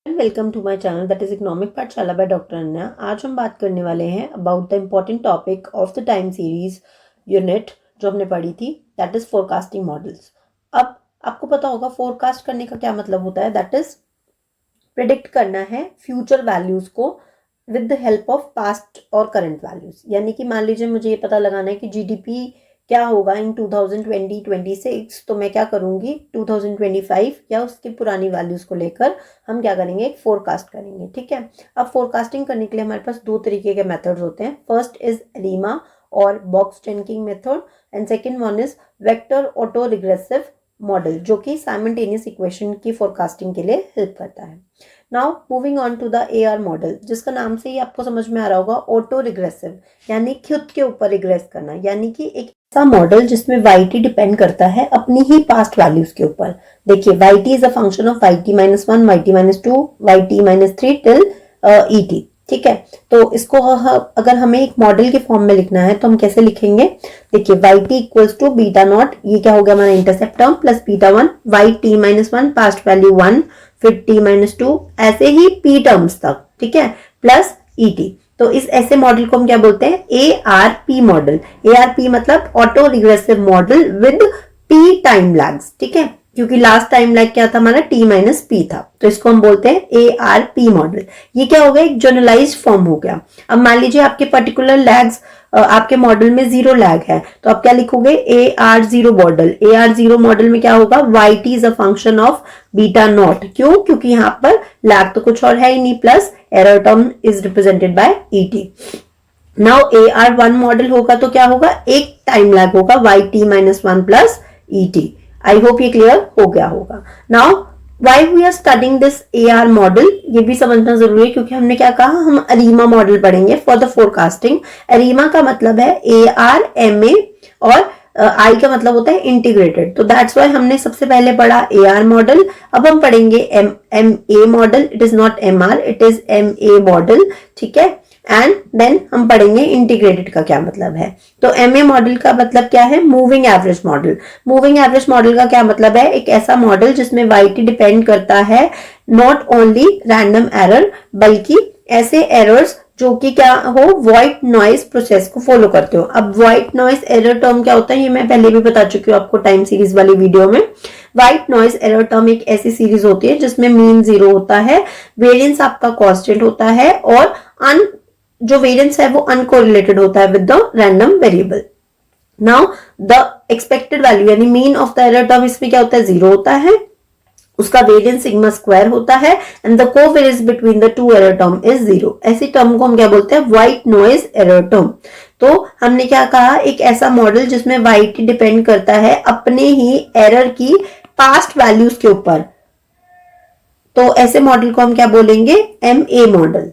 Welcome to my channel that is economic Pathshala by doctor Anya. आज हम बात करने वाले हैं about the important topic of the time series unit जो हमने पढ़ी थी, दैट इज फोरकास्टिंग मॉडल्स। अब आपको पता होगा फोरकास्ट करने का क्या मतलब होता है, दैट इज प्रिडिक्ट करना है फ्यूचर वैल्यूज को with the help of past और करंट वैल्यूज। यानी कि मान लीजिए मुझे ये पता लगाना है कि जीडीपी क्या होगा इन 2020-26, तो मैं क्या करूंगी 2025 या उसकी पुरानी वैल्यूज को लेकर हम क्या करेंगे, एक फोरकास्ट करेंगे। ठीक है, अब फोरकास्टिंग करने के लिए हमारे पास दो तरीके के मेथड्स होते हैं। फर्स्ट इज एरीमा और Box Jenkins method and second one is vector auto regressive model, जो कि साइमल्टेनियस इक्वेशन की फोरकास्टिंग के लिए हेल्प करता है। Now moving on to the AR model, जिसका नाम से ही आपको समझ में आ रहा होगा, ऑटो रिग्रेसिव यानी खुद के ऊपर रिग्रेस करना, यानी कि एक ऐसा मॉडल जिसमें वाई डिपेंड करता है अपनी ही पास्ट वैल्यूज के ऊपर। देखिए Y T is a function of Y T minus one, Y T minus two, Y T minus three till E T. ठीक है, तो इसको अगर हमें एक मॉडल के फॉर्म में लिखना है तो हम कैसे लिखेंगे, देखिए Y T equals to beta naught, ये क्या हो गया हमारा intercept term, plus beta one, Y T minus one past value one, फिर टी माइनस टू, ऐसे ही पी टर्म्स तक। ठीक है, प्लस ई टी। तो इस ऐसे मॉडल को हम क्या बोलते हैं, A R P model. A R P मतलब auto regressive model with P time lags. ठीक है, क्योंकि लास्ट टाइम लैग क्या था हमारा, टी माइनस पी था, तो इसको हम बोलते हैं ए आर पी मॉडल। ये क्या हो गया, एक जनरलाइज्ड फॉर्म हो गया। अब मान लीजिए आपके पर्टिकुलर लैग्स आपके मॉडल में जीरो लैग है, तो आप क्या लिखोगे, A R zero model. A R zero model में क्या होगा, Y T is a function of beta naught. क्यों, क्योंकि यहाँ पर लैग तो कुछ और है ही नहीं, plus error term is represented by E T. Now A R one model होगा तो क्या होगा, एक टाइम लैग होगा, Y T minus one plus E T. I hope ये क्लियर हो गया होगा। Now why we are studying this A R model, ये भी समझना जरूरी है, क्योंकि हमने क्या कहा, हम अरीमा मॉडल पढ़ेंगे फॉर द फोरकास्टिंग। अरीमा का मतलब है ए आर एम ए और आई का मतलब होता है इंटीग्रेटेड, तो दैट्स वाई हमने सबसे पहले पढ़ा ए आर मॉडल। अब हम पढ़ेंगे M A model, it is not M R, it is M A model. ठीक है, एंड देन हम पढ़ेंगे इंटीग्रेटेड का क्या मतलब है। तो एम ए मॉडल का मतलब क्या है, moving average model. Moving average model का क्या मतलब है, एक ऐसा मॉडल जिसमें वाई टी डिपेंड करता है नॉट ओनली रैंडम एरर, बल्कि ऐसे एरर्स जो कि क्या हो, व्हाइट नॉइज प्रोसेस को फॉलो करते हो। अब व्हाइट नॉइज एरर टर्म क्या होता है, ये मैं पहले भी बता चुकी हूँ आपको टाइम सीरीज वाली वीडियो में। व्हाइट नॉइज एरर टर्म एक ऐसी सीरीज होती है जिसमें मीन जीरो होता है, वेरिएंस आपका कांस्टेंट होता है, और जो वेरिएंस है वो अनकोरिलेटेड होता है with the random variable. Now the expected value यानी mean of the error term, इसमें क्या होता है, जीरो होता है, उसका वेरिएंस सिग्मा स्क्वायर होता है, and the covariance between the two error term is zero. ऐसी टर्म को हम क्या बोलते हैं, व्हाइट नॉइज एरर टर्म। तो हमने क्या कहा, एक ऐसा मॉडल जिसमें वाई टी डिपेंड करता है अपने ही एरर की पास्ट वैल्यूज के ऊपर, तो ऐसे मॉडल को हम क्या बोलेंगे, M A model.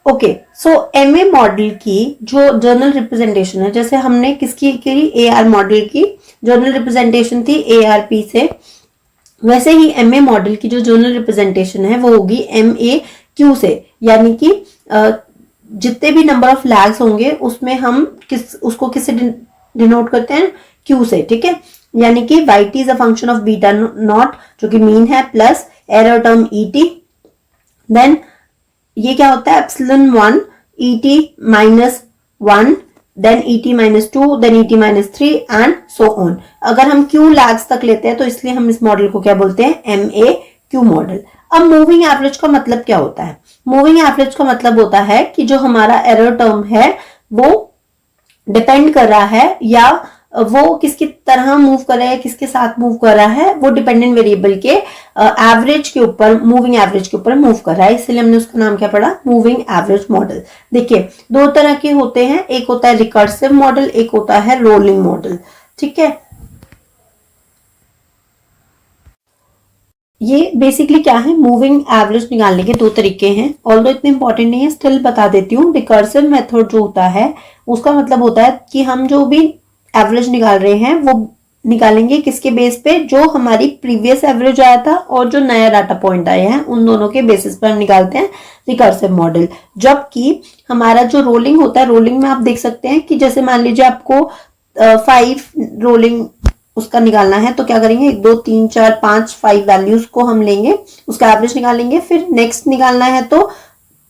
Okay, so M A model की जो जर्नल रिप्रेजेंटेशन है, जैसे हमने किसकी करी, ए आर मॉडल की जर्नल रिप्रेजेंटेशन थी ए आर पी से, वैसे ही एम ए मॉडल की जो जर्नल रिप्रेजेंटेशन है वो होगी एम ए क्यू से। यानी कि जितने भी नंबर ऑफ लैग्स होंगे उसमें हम उसको किससे डिनोट करते हैं, क्यू से। ठीक है, यानी कि Y T is a function of beta naught जो कि मीन है, plus error term E T, then ये क्या होता है, epsilon one E T minus one, then E T minus two, then E T minus three and so on. अगर हम Q lags तक लेते हैं तो इसलिए हम इस मॉडल को क्या बोलते हैं, एम ए क्यू मॉडल। अब मूविंग एवरेज का मतलब क्या होता है, मूविंग एवरेज का मतलब होता है कि जो हमारा एरर टर्म है वो डिपेंड कर रहा है, या वो किसकी तरह मूव कर रहा है, किसके साथ मूव कर रहा है, वो डिपेंडेंट वेरिएबल के एवरेज के ऊपर, मूविंग एवरेज के ऊपर मूव कर रहा है, इसलिए हमने उसका नाम क्या पढ़ा, मूविंग एवरेज मॉडल। देखिए दो तरह के होते हैं, एक होता है रिकर्सिव मॉडल, एक होता है रोलिंग मॉडल। ठीक है, ये बेसिकली क्या है, मूविंग एवरेज निकालने के दो तरीके हैं, ऑल्दो इतने इंपॉर्टेंट नहीं है, स्टिल बता देती हूँ। रिकर्सिव मेथड जो होता है उसका मतलब होता है कि हम जो भी एवरेज निकाल रहे हैं वो निकालेंगे किसके बेस पे, जो हमारी प्रीवियस एवरेज आया था और जो नया डाटा पॉइंट आए हैं उन दोनों के बेसिस पर हम निकालते हैं रिकर्सिव मॉडल। जबकि हमारा जो रोलिंग होता है, रोलिंग में आप देख सकते हैं कि जैसे मान लीजिए आपको 5 रोलिंग उसका निकालना है तो क्या करेंगे, 1 2 3 4 5 5 वैल्यूज को हम लेंगे, उसका एवरेज निकालेंगे। फिर नेक्स्ट निकालना है तो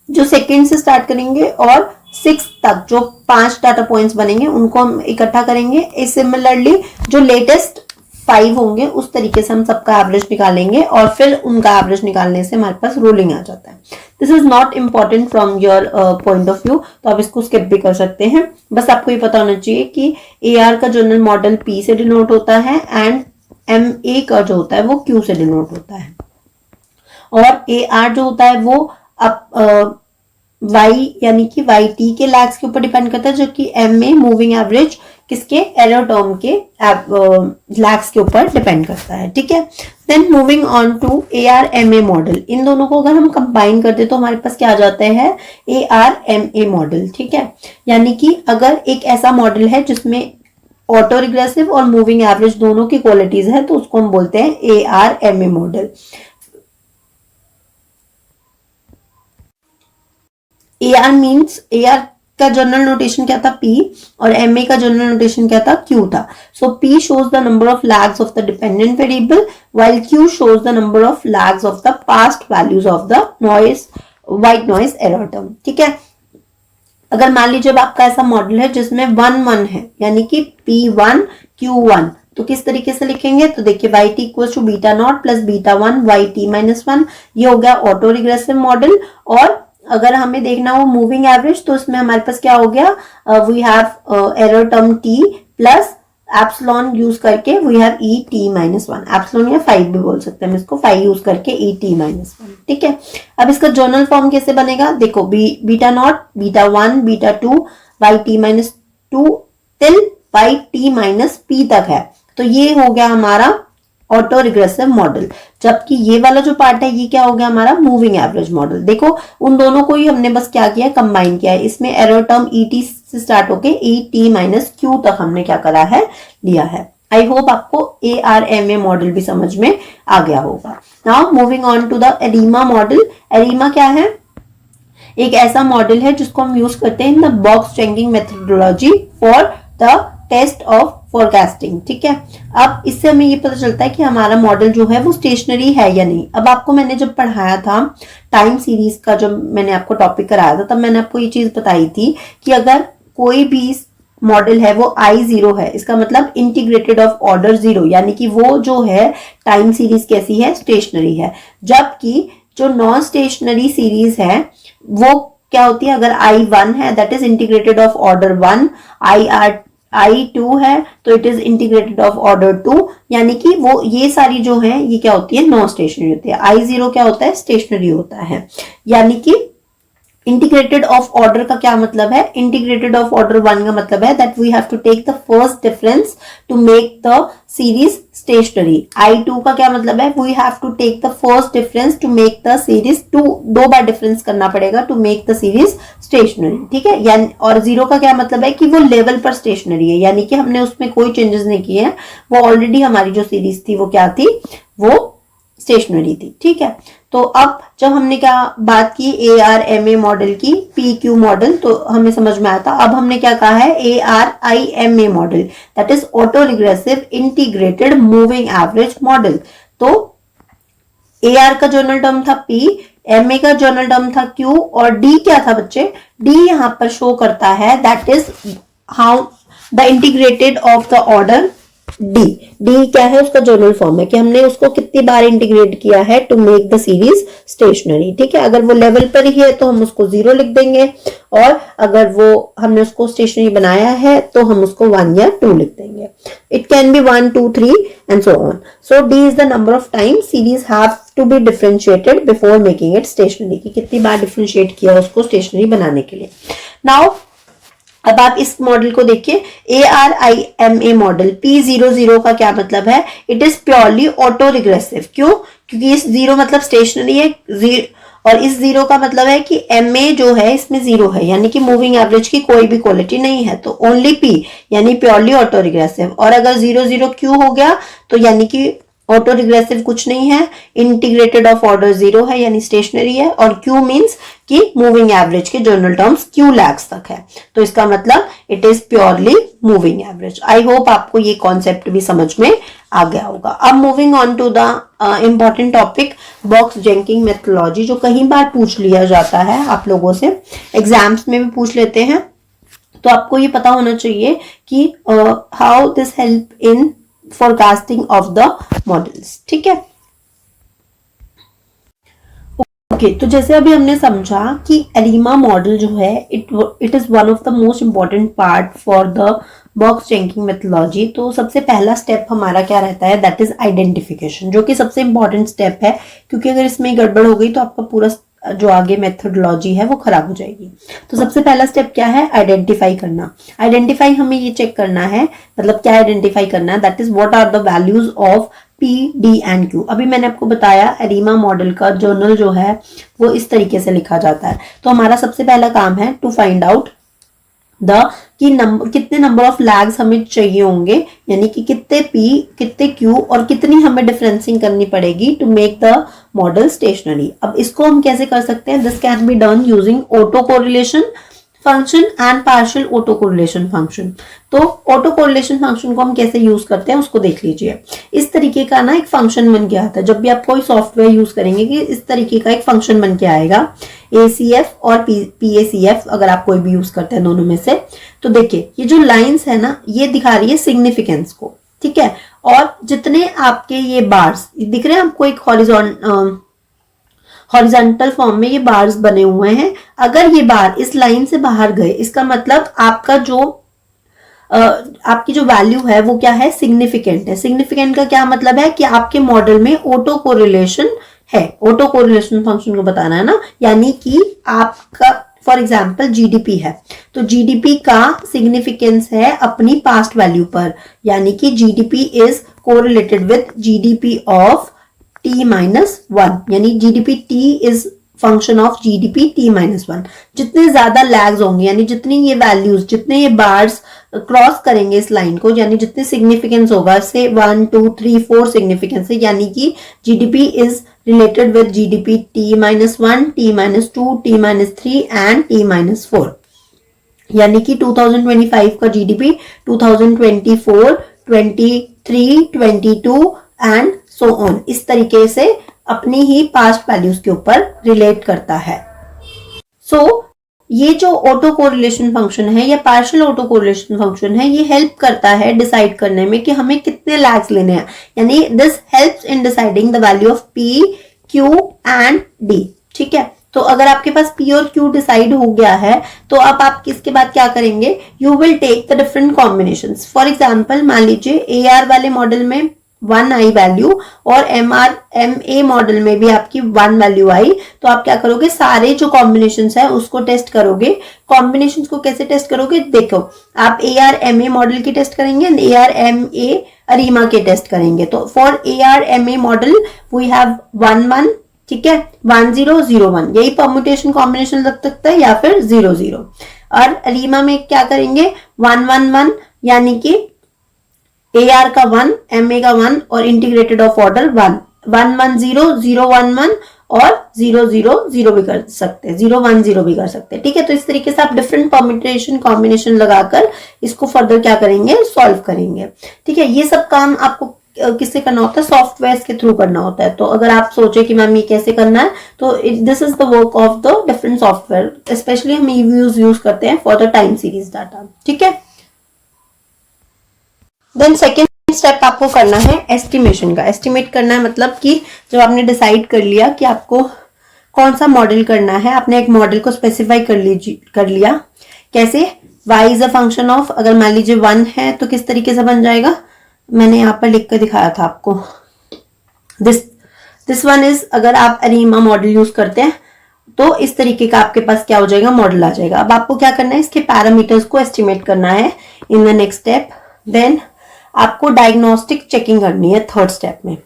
जो सेकेंड से स्टार्ट करेंगे और 6 तक जो 5 डाटा पॉइंट्स बनेंगे उनको हम इकट्ठा करेंगे। सिमिलरली जो लेटेस्ट 5 होंगे उस तरीके से हम सबका एवरेज निकालेंगे और फिर उनका एवरेज निकालने से हमारे पास रूलिंग आ जाता है। This is not important from your point of view, तो आप इसको स्किप भी कर सकते हैं। बस आपको ये पता होना चाहिए कि AR का जनरल मॉडल P से डिनोट होता है एंड MA का जो होता है वो Q से डिनोट होता है, और AR जो होता है वो अब Y यानी कि YT के लैग्स के ऊपर डिपेंड करता है, जो कि MA मूविंग एवरेज किसके, एरर टर्म के लैग्स के ऊपर डिपेंड करता है। ठीक है, then moving on to AR MA model. इन दोनों को अगर हम कंबाइन कर दे तो हमारे पास क्या आ जाता है, AR MA मॉडल। ठीक है, यानी कि अगर एक ऐसा मॉडल है जिसमें ऑटो रिग्रेसिव और मूविंग एवरेज दोनों की क्वालिटीज है तो उसको हम बोलते हैं AR MA model. AR means AR का जनरल नोटेशन क्या था, P, और MA का जनरल नोटेशन क्या था, Q था। सो P shows the number of lags of the dependent variable while Q shows the number of lags of the past values of the noise, white noise error term। ठीक है, अगर मान लीजिए अब आपका ऐसा मॉडल है जिसमें 1 1 है, यानी कि P1 Q1, तो किस तरीके से लिखेंगे, तो देखिए YT equal to beta naught plus beta 1 YT minus 1, ये हो गया ऑटो रिग्रेसिव मॉडल। और अगर हमें देखना हो मूविंग एवरेज तो इसमें हमारे पास क्या हो गया, we have error term T plus epsilon use करके we have ET minus 1, epsilon या 5 भी बोल सकते हैं हम इसको, 5 यूज करके ET माइनस 1। ठीक है, अब इसका जर्नल फॉर्म कैसे बनेगा, देखो beta not beta 1 beta 2 YT minus 2 till YT minus P तक है, तो ये हो गया हमारा ऑटो रिग्रेसिव मॉडल। जबकि ये वाला जो पार्ट है ये क्या हो गया हमारा मूविंग एवरेज मॉडल। देखो उन दोनों को ही हमने बस क्या किया है, कंबाइन किया है। इसमें एरर टर्म ET से स्टार्ट होके ET माइनस Q तक हमने क्या करा है, लिया है। आई होप आपको AR MA मॉडल भी समझ में आ गया होगा। Now moving on to the ARIMA model. ARIMA क्या है, एक ऐसा मॉडल है जिसको हम यूज करते हैं in the box checking methodology for the test of forecasting. ठीक है, अब इससे हमें ये पता चलता है कि हमारा मॉडल जो है वो स्टेशनरी है या नहीं। अब आपको मैंने जब पढ़ाया था टाइम सीरीज का, जब मैंने आपको टॉपिक कराया था, तब मैंने आपको ये चीज बताई थी कि अगर कोई भी मॉडल है वो I0 है, इसका मतलब इंटीग्रेटेड ऑफ ऑर्डर 0, यानी कि वो जो है टाइम सीरीज कैसी है, स्टेशनरी है। जबकि जो नॉन स्टेशनरी सीरीज है वो क्या होती है, अगर I1 है that is integrated of order 1, I2 है तो it is integrated of order 2, यानी कि वो ये सारी जो है ये क्या होती है, नॉन स्टेशनरी होती है। I0 क्या होता है, स्टेशनरी होता है। यानी कि इंटीग्रेटेड ऑफ ऑर्डर का क्या मतलब है, इंटीग्रेटेड ऑफ ऑर्डर 1 का मतलब है that we have to take the first difference to make the series stationary. I2 का क्या मतलब है, we have to take the first difference to make the series, दो बार डिफरेंस करना पड़ेगा to make the series stationary. ठीक है, यानी और 0 का क्या मतलब है कि वो लेवल पर स्टेशनरी है, यानी कि हमने उसमें कोई चेंजेस नहीं किए हैं, वो ऑलरेडी हमारी जो सीरीज थी वो क्या थी, वो स्टेशनरी थी। ठीक है, तो अब जब हमने क्या बात की AR MA मॉडल की, PQ मॉडल, तो हमें समझ में आया था। अब हमने क्या कहा है, AR IMA model, that is auto regressive integrated moving average model. तो AR का जनरल टर्म था P, MA का जनरल टर्म था Q, और D क्या था बच्चे, D यहां पर शो करता है that is how the integrated of the order D क्या है, उसका जनरल फॉर्म है कि हमने उसको कितनी बार इंटीग्रेट किया है to make the series stationary. ठीक है, अगर वो लेवल पर ही है तो हम उसको 0 लिख देंगे, और अगर वो हमने उसको स्टेशनरी बनाया है तो हम उसको 1 या 2 लिख देंगे। It can be 1 2 3 and so on. So D is the number of time series have to be differentiated before making it stationary, कि कितनी बार डिफरेंशिएट किया उसको स्टेशनरी बनाने के लिए। नाउ अब आप इस मॉडल को देखिए, ARIMA मॉडल, P00 का क्या मतलब है, it is purely auto regressive. क्यों, क्योंकि इस 0 मतलब स्टेशनरी है, और इस 0 का मतलब है कि MA जो है इसमें 0 है, यानी कि मूविंग एवरेज की कोई भी क्वालिटी नहीं है, तो ओनली P यानी प्योरली ऑटो रिग्रेसिव। और अगर 0 0 Q हो गया तो यानी कि ऑटो रिग्रेसिव कुछ नहीं है, इंटीग्रेटेड ऑफ ऑर्डर 0 है यानी स्टेशनरी है, और क्यू मीन्स कि मूविंग एवरेज के जनरल टर्म्स क्यू लैग्स तक है, तो इसका मतलब it is purely moving average. I hope आपको ये कॉन्सेप्ट भी समझ में आ गया होगा। अब moving on to the important topic box Jenkins methodology, जो कई बार पूछ लिया जाता है आप लोगों से, एग्जाम्स में भी पूछ लेते हैं, तो आपको ये पता होना चाहिए कि how this help in forecasting of the models. ठीक है, ओके तो जैसे अभी हमने समझा कि एरिमा मॉडल जो है it is one of the most important part for the box ranking methodology. तो सबसे पहला स्टेप हमारा क्या रहता है, दैट इज आइडेंटिफिकेशन, जो कि सबसे इंपॉर्टेंट स्टेप है, क्योंकि अगर इसमें गड़बड़ हो गई तो आपका पूरा जो आगे मेथोडोलॉजी है वो खराब हो जाएगी। तो सबसे पहला स्टेप क्या है, आइडेंटिफाई करना। आइडेंटिफाई हमें ये चेक करना है, मतलब क्या आइडेंटिफाई करना है, that is what are the values of P, D and Q। अभी मैंने आपको बताया एरिमा मॉडल का जर्नल जो है वो इस तरीके से लिखा जाता है। तो हमारा सबसे पहला काम है टू फाइंड आउट द कि कितने नंबर ऑफ लैग्स हमें चाहिए होंगे, यानी कि कितने P, कितने Q और कितनी हमें डिफरेंसिंग करनी पड़ेगी to make the model stationary. अब इसको हम कैसे कर सकते हैं, this can be done using auto correlation function and partial auto correlation function. तो ऑटो कोरिलेशन फंक्शन को हम कैसे यूज करते हैं उसको देख लीजिए। इस तरीके का ना एक फंक्शन बन के आता है, जब भी आप कोई सॉफ्टवेयर यूज करेंगे कि इस तरीके का एक फंक्शन बन के आएगा, ACF और PACF, अगर आप कोई भी यूज करते हैं दोनों में से। तो देखिए ये जो लाइंस है ना, ये दिखा रही है सिग्निफिकेंस को, ठीक है, और जितने आपके ये बार्स दिख रहे हैं आपको एक हॉरिजॉन्टल फॉर्म में ये बार्स बने हुए हैं, अगर ये बार इस लाइन से बाहर गए इसका मतलब आपका जो आपकी जो वैल्यू है वो क्या है, सिग्निफिकेंट है। सिग्निफिकेंट का क्या मतलब है कि आपके मॉडल में ऑटो कोरिलेशन है, ऑटो कोरिलेशन फंक्शन को बताना है ना, यानी कि आपका फॉर एग्जाम्पल जीडीपी है, तो जीडीपी का सिग्निफिकेंस है अपनी पास्ट वैल्यू पर, यानी कि GDP is correlated with GDP of T-1, यानी GDP T is function of GDP T-1। जितने ज्यादा लैग्स होंगे, यानी जितनी ये वैल्यूज, जितने ये बार्स क्रॉस करेंगे इस लाइन को, यानी जितने सिग्निफिकेंस होगा, से 1 2 3 4 सिग्निफिकेंस है, यानी कि GDP is related with GDP T-1, T-2, T-3 and T-4, यानी कि 2025 का जीडीपी 2024, 23, 22 एंड सो ऑन, इस तरीके से अपनी ही पास्ट वैल्यूज के ऊपर रिलेट करता है। सो ये जो ऑटो कोरिलेशन फंक्शन है या पार्शियल ऑटो कोरिलेशन फंक्शन है, ये हेल्प करता है डिसाइड करने में कि हमें कितने लैग्स लेने हैं, यानी this helps in deciding the value of P, Q and D। ठीक है, तो अगर आपके पास P और Q डिसाइड हो गया है तो अब आप इसके बाद क्या करेंगे, you will take the different combinations. For example मान लीजिए AR वाले मॉडल में 1 आई वैल्यू और MA मॉडल में भी आपकी 1 वैल्यू आई, तो आप क्या करोगे, सारे जो कॉम्बिनेशंस है उसको टेस्ट करोगे। कॉम्बिनेशंस को कैसे टेस्ट करोगे, देखो आप AR-MA मॉडल की टेस्ट करेंगे, AR-MA अरीमा के टेस्ट करेंगे। तो for AR-MA model we have 1 1, ठीक है, 1 0 0 1, यही परम्यूटेशन कॉम्बिनेशन लग सकता है, या फिर 0 0। और अरीमा में क्या करेंगे, 1 1 1, यानी कि AR का 1, MA का 1 और इंटीग्रेटेड ऑफ ऑर्डर 1 1 1 0 0 1 1 और 0 0 0 भी कर सकते हैं, 0 1 0 भी कर सकते हैं। ठीक है, तो इस तरीके से आप डिफरेंट परम्यूटेशन कॉम्बिनेशन लगाकर इसको फर्दर क्या करेंगे, सॉल्व करेंगे। ठीक है, ये सब काम आपको किससे करना होता है, सॉफ्टवेयर के थ्रू करना होता है। तो अगर आप सोचे कि मैम ये कैसे करना है, तो this is the work of the different software, specially हम EViews यूज करते हैं for the time series data. ठीक है, देन सेकेंड स्टेप आपको करना है एस्टिमेशन का। एस्टिमेट करना है मतलब कि जब आपने डिसाइड कर लिया कि आपको कौन सा मॉडल करना है, आपने एक मॉडल को स्पेसिफाई कर लिया, कैसे, y is a function of, अगर मान लीजिए 1 है तो किस तरीके से बन जाएगा, मैंने यहाँ पर लिख कर दिखाया था आपको, दिस वन इज, अगर आप अरीमा मॉडल यूज करते हैं तो इस तरीके का आपके पास क्या हो जाएगा, मॉडल आ जाएगा। अब आपको क्या करना है, इसके पैरामीटर्स को एस्टिमेट करना है in the next step. Then आपको डायग्नोस्टिक चेकिंग करनी है थर्ड स्टेप में।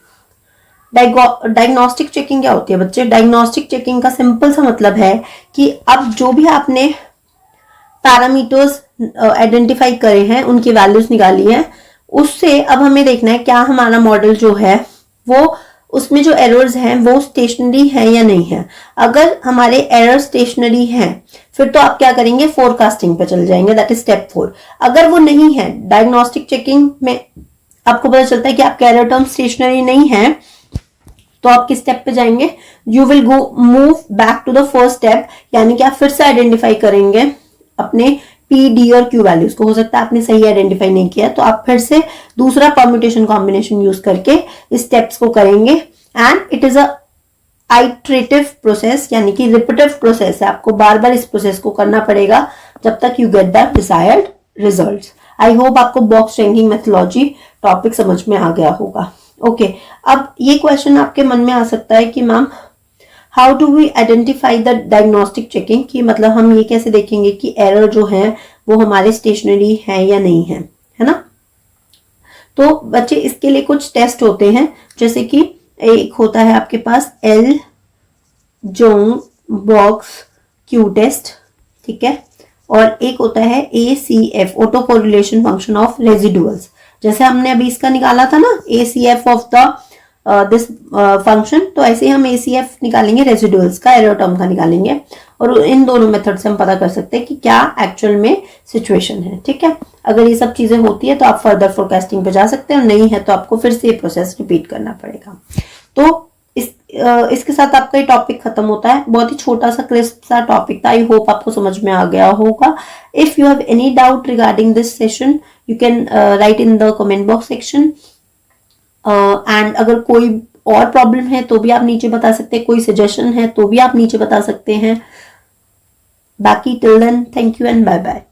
डायग्नोस्टिक चेकिंग क्या होती है बच्चे, डायग्नोस्टिक चेकिंग का सिंपल सा मतलब है कि अब जो भी आपने पैरामीटर्स आइडेंटिफाई करे हैं, उनकी वैल्यूज निकाली है, उससे अब हमें देखना है क्या हमारा मॉडल जो है वो उसमें जो एरर्स हैं वो स्टेशनरी है या नहीं है। अगर हमारे एरर स्टेशनरी हैं फिर तो आप क्या करेंगे, फोरकास्टिंग पे चल जाएंगे, दैट इज स्टेप 4। अगर वो नहीं है, डायग्नोस्टिक चेकिंग में आपको पता चलता है कि आपके एरर टर्म स्टेशनरी नहीं है, तो आप किस स्टेप पे जाएंगे, you will go move back to the first step, यानी कि आप फिर से आइडेंटिफाई करेंगे अपने पी, डी और क्यू वैल्यूज को। हो सकता है आपने सही आइडेंटिफाई नहीं किया, तो आप फिर से दूसरा परम्यूटेशन कॉम्बिनेशन यूज करके इस स्टेप्स को करेंगे। And it is a iterative process, यानी कि रिपीटिव प्रोसेस है, आपको बार बार इस प्रोसेस को करना पड़ेगा जब तक you get the desired results. I hope आपको बॉक्स रैंकिंग मेथोलॉजी टॉपिक समझ में आ गया होगा। ओके, अब ये क्वेश्चन आपके मन में आ सकता है कि ma'am how do we identify the diagnostic checking, कि मतलब हम ये कैसे देखेंगे कि एरर जो है वो हमारे स्टेशनरी है या नहीं है ना। तो बच्चे इसके लिए कुछ टेस्ट होते हैं, जैसे कि एक होता है आपके पास Ljung box Q test, ठीक है, और एक होता है ACF auto correlation function of residuals. जैसे हमने अभी इसका निकाला था ना ACF of the this function, तो ऐसे ही हम ACF निकालेंगे रेजिडुअल्स का, एरर टर्म का निकालेंगे, और इन दोनों मेथड से हम पता कर सकते हैं कि क्या एक्चुअल में सिचुएशन है। ठीक है, अगर ये सब चीजें होती है तो आप फर्दर फोरकास्टिंग पे जा सकते हैं, और नहीं है तो आपको फिर से ये प्रोसेस रिपीट करना पड़ेगा। तो इसके साथ आपका ये टॉपिक खत्म होता है। बहुत ही छोटा सा क्रिस्प सा टॉपिक था, आई होप आपको समझ में आ गया होगा। If you have any doubt regarding this session you can write in the comment box section, and अगर कोई और प्रॉब्लम है तो भी आप नीचे बता सकते हैं, कोई सजेशन है तो भी आप नीचे बता सकते हैं। बाकी till then thank you and bye bye.